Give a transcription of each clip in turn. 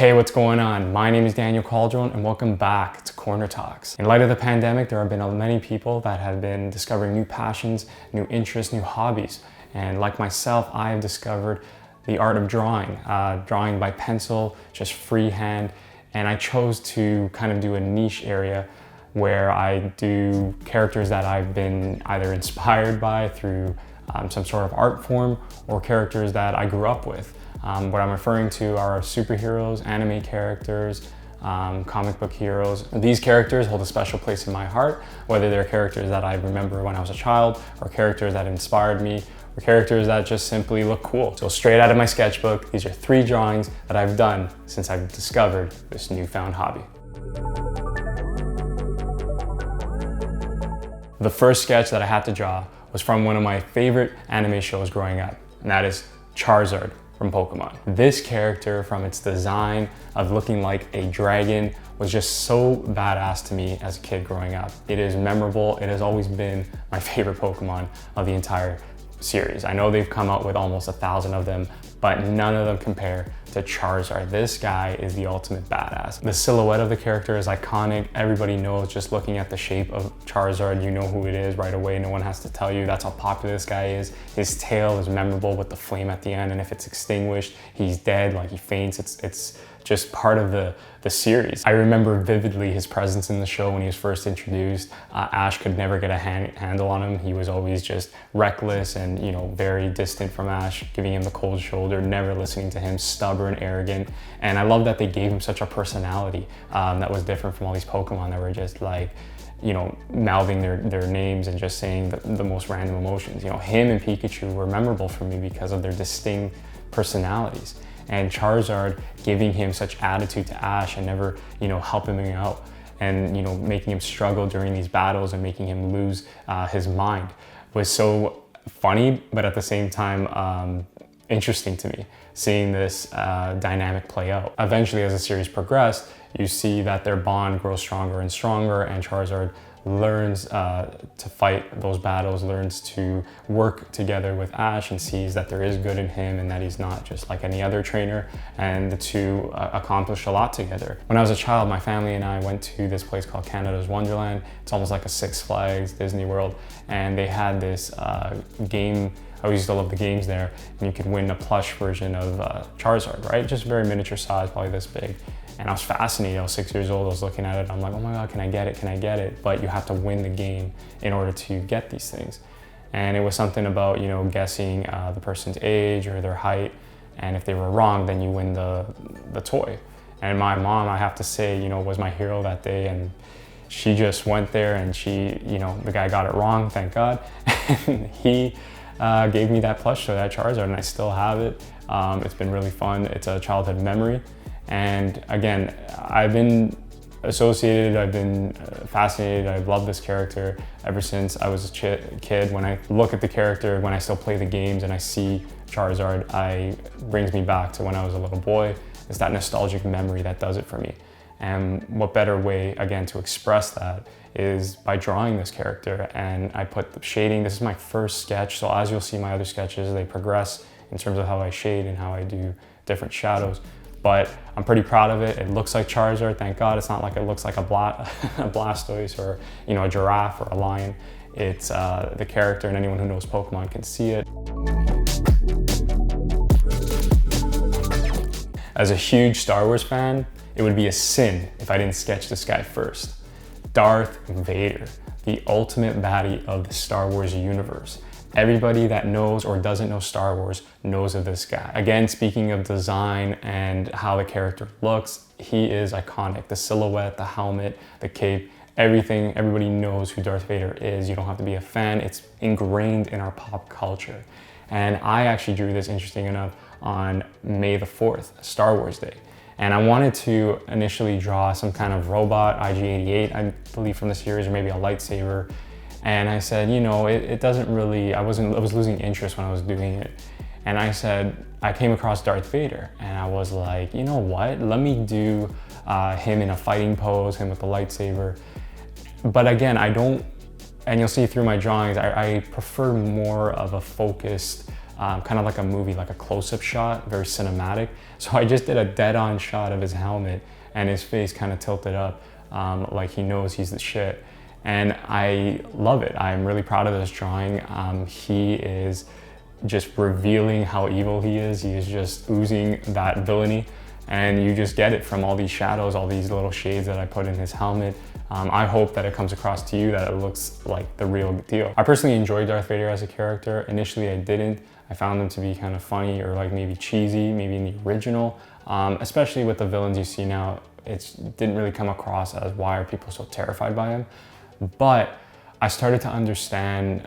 Hey, what's going on? My name is Daniel Caldron and welcome back to Corner Talks. In light of the pandemic, there have been many people that have been discovering new passions, new interests, new hobbies. And like myself, I have discovered the art of drawing, drawing by pencil, just freehand. And I chose to kind of do a niche area where I do characters that I've been either inspired by through some sort of art form or characters that I grew up with. What I'm referring to are superheroes, anime characters, comic book heroes. These characters hold a special place in my heart, whether they're characters that I remember when I was a child, or characters that inspired me, or characters that just simply look cool. So straight out of my sketchbook, these are 3 drawings that I've done since I've discovered this newfound hobby. The first sketch that I had to draw was from one of my favorite anime shows growing up, and that is Charizard from Pokemon. This character, from its design of looking like a dragon, was just so badass to me as a kid growing up. It is memorable. It has always been my favorite Pokemon of the entire series. I know they've come out with almost 1,000 of them, but none of them compare to Charizard. This guy is the ultimate badass. The silhouette of the character is iconic. Everybody knows, just looking at the shape of Charizard, you know who it is right away. No one has to tell you. That's how popular this guy is. His tail is memorable with the flame at the end, and if it's extinguished, he's dead, like he faints. It's just part of the series. I remember vividly his presence in the show when he was first introduced. Ash could never get a handle on him. He was always just reckless and, you know, very distant from Ash, giving him the cold shoulder, never listening to him, stubborn, arrogant. And I love that they gave him such a personality that was different from all these Pokemon that were just like, you know, mouthing their names and just saying the most random emotions. You know, him and Pikachu were memorable for me because of their distinct personalities. And Charizard giving him such attitude to Ash and never, you know, helping him out and, you know, making him struggle during these battles and making him lose his mind was so funny, but at the same time, interesting to me, seeing this dynamic play out. Eventually, as the series progressed, you see that their bond grows stronger and stronger, and Charizard learns to fight those battles, learns to work together with Ash, and sees that there is good in him and that he's not just like any other trainer, and the two accomplish a lot together. When I was a child, my family and I went to this place called Canada's Wonderland. It's almost like a Six Flags, Disney World, and they had this game. I used to love the games there, and you could win a plush version of Charizard, right? Just very miniature size, probably this big. And I was fascinated. I was 6 years old. I was looking at it. I'm like, oh my God, can I get it? Can I get it? But you have to win the game in order to get these things. And it was something about, you know, guessing the person's age or their height. And if they were wrong, then you win the toy. And my mom, I have to say, you know, was my hero that day. And she just went there and she, you know, the guy got it wrong, thank God. And he gave me that plush toy, that Charizard, and I still have it. It's been really fun. It's a childhood memory. And again, I've been associated, I've been fascinated, I've loved this character ever since I was a kid. When I look at the character, when I still play the games and I see Charizard, it brings me back to when I was a little boy. It's that nostalgic memory that does it for me. And what better way, again, to express that is by drawing this character. And I put the shading. This is my first sketch, so as you'll see my other sketches, they progress in terms of how I shade and how I do different shadows. But I'm pretty proud of it. It looks like Charizard, thank God. It's not like it looks like a Blastoise or, you know, a giraffe or a lion. It's the character, and anyone who knows Pokemon can see it. As a huge Star Wars fan, it would be a sin if I didn't sketch this guy first. Darth Vader, the ultimate baddie of the Star Wars universe. Everybody that knows or doesn't know Star Wars knows of this guy. Again, speaking of design and how the character looks, he is iconic. The silhouette, the helmet, the cape, everything, everybody knows who Darth Vader is. You don't have to be a fan. It's ingrained in our pop culture. And I actually drew this, interesting enough, on May the 4th, Star Wars Day. And I wanted to initially draw some kind of robot, IG-88, I believe from the series, or maybe a lightsaber. And I said, you know, it doesn't really, I was losing interest when I was doing it. And I said, I came across Darth Vader and I was like, you know what, let me do him in a fighting pose, him with the lightsaber. But again, I don't, and you'll see through my drawings, I prefer more of a focused kind of like a movie, like a close-up shot, very cinematic. So I just did a dead-on shot of his helmet and his face kind of tilted up, like he knows he's the shit. And I love it. I'm really proud of this drawing. He is just revealing how evil he is. He is just oozing that villainy. And you just get it from all these shadows, all these little shades that I put in his helmet. I hope that it comes across to you that it looks like the real deal. I personally enjoyed Darth Vader as a character. Initially I didn't. I found him to be kind of funny or like maybe cheesy, maybe in the original. Especially with the villains you see now, it didn't really come across as why are people so terrified by him. But I started to understand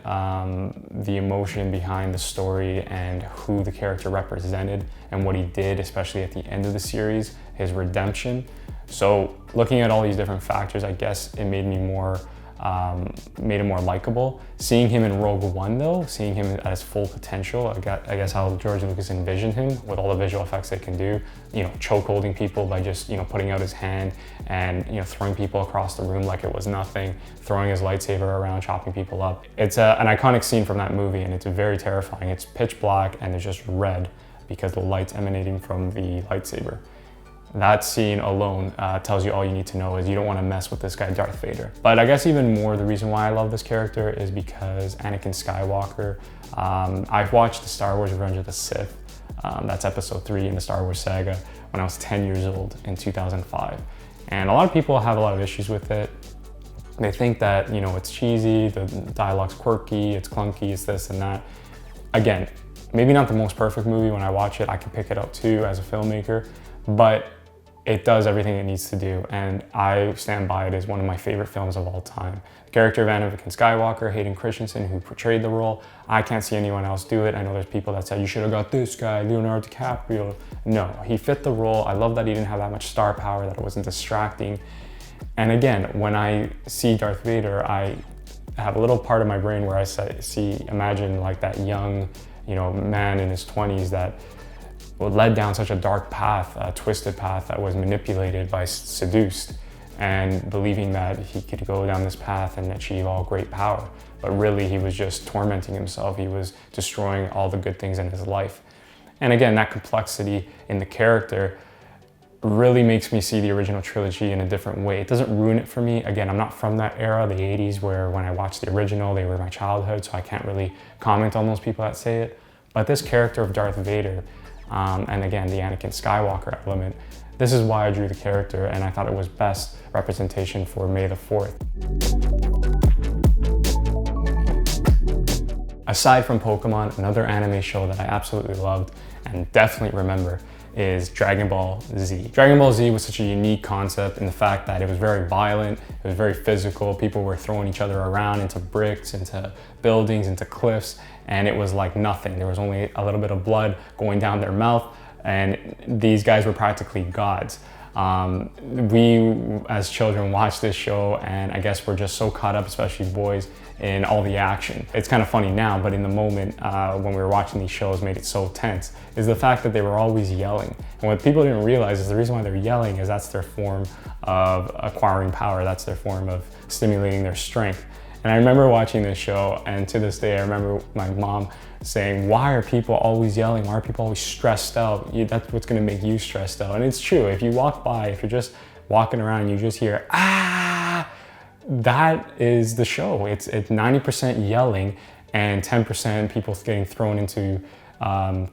the emotion behind the story and who the character represented and what he did, especially at the end of the series, his redemption. So looking at all these different factors, I guess it made me more, made him more likable. Seeing him in Rogue One though, seeing him at his full potential, I guess how George Lucas envisioned him with all the visual effects they can do, you know, choke holding people by just, you know, putting out his hand and, you know, throwing people across the room like it was nothing, throwing his lightsaber around, chopping people up. It's an iconic scene from that movie and it's very terrifying. It's pitch black and it's just red because the light's emanating from the lightsaber. That scene alone tells you all you need to know is you don't want to mess with this guy, Darth Vader. But I guess even more, the reason why I love this character is because Anakin Skywalker, I've watched the Star Wars Revenge of the Sith, that's episode 3 in the Star Wars saga, when I was 10 years old in 2005. And a lot of people have a lot of issues with it. They think that, you know, it's cheesy, the dialogue's quirky, it's clunky, it's this and that. Again, maybe not the most perfect movie. When I watch it, I can pick it up too as a filmmaker, but it does everything it needs to do, and I stand by it as one of my favorite films of all time. The character of Anakin Skywalker, Hayden Christensen, who portrayed the role, I can't see anyone else do it. I know there's people that say, you should have got this guy, Leonardo DiCaprio. No, he fit the role. I love that he didn't have that much star power, that it wasn't distracting. And again, when I see Darth Vader, I have a little part of my brain where I imagine like that young, you know, man in his 20s that led down such a dark path, a twisted path that was manipulated by seduced and believing that he could go down this path and achieve all great power. But really he was just tormenting himself. He was destroying all the good things in his life. And again, that complexity in the character really makes me see the original trilogy in a different way. It doesn't ruin it for me. Again, I'm not from that era, the 80s, where when I watched the original, they were my childhood, so I can't really comment on those people that say it. But this character of Darth Vader, and again, the Anakin Skywalker element, this is why I drew the character, and I thought it was best representation for May the 4th. Aside from Pokemon, another anime show that I absolutely loved and definitely remember is Dragon Ball Z. Dragon Ball Z was such a unique concept in the fact that it was very violent, it was very physical, people were throwing each other around into bricks, into buildings, into cliffs, and it was like nothing. There was only a little bit of blood going down their mouth, and these guys were practically gods. We, as children, watched this show, and I guess we're just so caught up, especially boys, in all the action. It's kind of funny now, but in the moment when we were watching these shows made it so tense, is the fact that they were always yelling. And what people didn't realize is the reason why they're yelling is that's their form of acquiring power, that's their form of stimulating their strength. And I remember watching this show, and to this day I remember my mom saying, why are people always yelling? Why are people always stressed out? That's what's gonna make you stressed out. And it's true, if you walk by, if you're just walking around and you just hear, ah, that is the show. It's 90% yelling and 10% people getting thrown into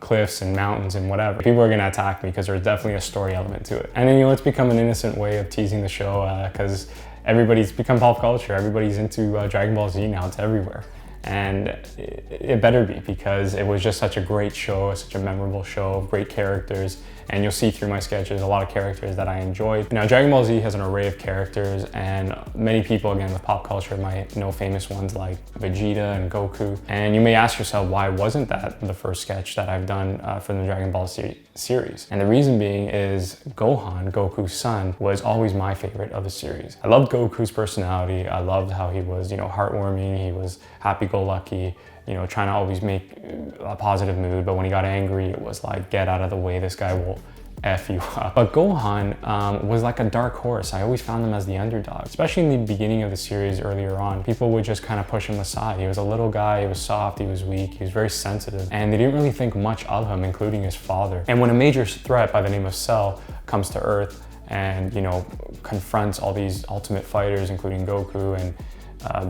cliffs and mountains and whatever. People are gonna attack me because there's definitely a story element to it. And then, you know, it's become an innocent way of teasing the show because everybody's become pop culture. Everybody's into Dragon Ball Z now, it's everywhere. And it better be, because it was just such a great show, such a memorable show, great characters, and you'll see through my sketches a lot of characters that I enjoyed. Now, Dragon Ball Z has an array of characters, and many people, again, with pop culture might know famous ones like Vegeta and Goku. And you may ask yourself, why wasn't that the first sketch that I've done for the Dragon Ball series? And the reason being is Gohan, Goku's son, was always my favorite of the series. I loved Goku's personality. I loved how he was, you know, heartwarming. He was happy-go-lucky, you know, trying to always make a positive mood. But when he got angry, it was like, get out of the way. This guy will F you up. But Gohan was like a dark horse. I always found him as the underdog, especially in the beginning of the series earlier on. People would just kind of push him aside. He was a little guy, he was soft, he was weak, he was very sensitive, and they didn't really think much of him, including his father. And when a major threat by the name of Cell comes to Earth and, you know, confronts all these ultimate fighters, including Goku and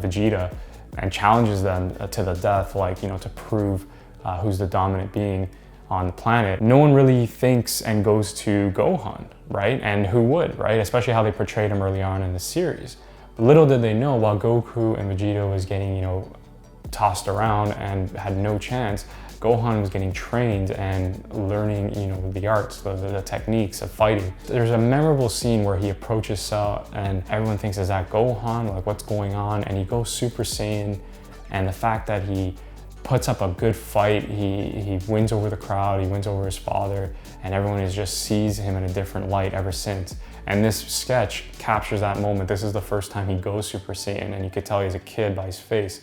Vegeta, and challenges them to the death, like, you know, to prove who's the dominant being on the planet, no one really thinks and goes to Gohan, right? And who would, right? Especially how they portrayed him early on in the series. But little did they know, while Goku and Vegeta was getting, you know, tossed around and had no chance, Gohan was getting trained and learning, you know, the arts, the techniques of fighting. There's a memorable scene where he approaches Cell and everyone thinks, is that Gohan? Like, what's going on? And he goes Super Saiyan, and the fact that he puts up a good fight, he wins over the crowd, he wins over his father, and everyone just sees him in a different light ever since. And this sketch captures that moment. This is the first time he goes Super Saiyan, and you could tell he's a kid by his face.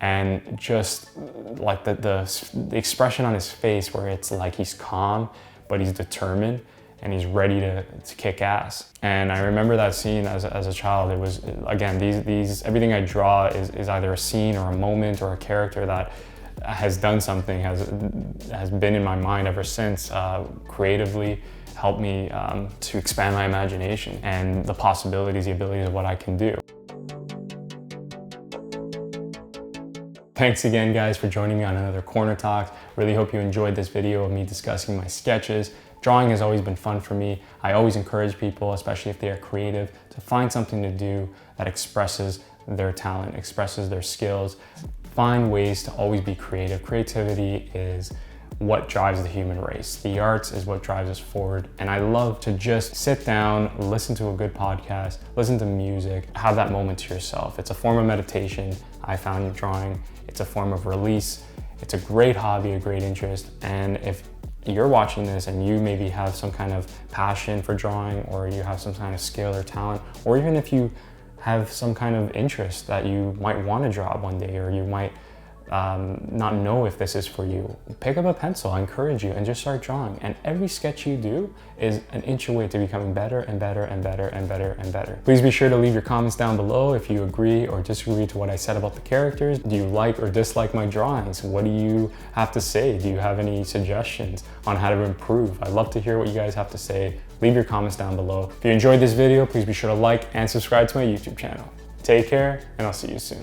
And just like the expression on his face, where it's like he's calm, but he's determined, and he's ready to kick ass. And I remember that scene as a child. It was, again, everything I draw is either a scene or a moment or a character that has done something, has been in my mind ever since, creatively helped me to expand my imagination and the possibilities, the abilities of what I can do. Thanks again, guys, for joining me on another Corner Talk. Really hope you enjoyed this video of me discussing my sketches. Drawing has always been fun for me. I always encourage people, especially if they are creative, to find something to do that expresses their talent, expresses their skills. Find ways to always be creative. Creativity is what drives the human race. The arts is what drives us forward. And I love to just sit down, listen to a good podcast, listen to music, have that moment to yourself. It's a form of meditation. I found drawing. It's a form of release. It's a great hobby, a great interest. And if you're watching this and you maybe have some kind of passion for drawing, or you have some kind of skill or talent, or even if you have some kind of interest that you might want to draw one day, or you might not know if this is for you, pick up a pencil, I encourage you, and just start drawing. And every sketch you do is an inch away to becoming better and better and better and better and better. Please be sure to leave your comments down below if you agree or disagree to what I said about the characters. Do you like or dislike my drawings? What do you have to say? Do you have any suggestions on how to improve? I'd love to hear what you guys have to say. Leave your comments down below. If you enjoyed this video, please be sure to like and subscribe to my YouTube channel. Take care, and I'll see you soon.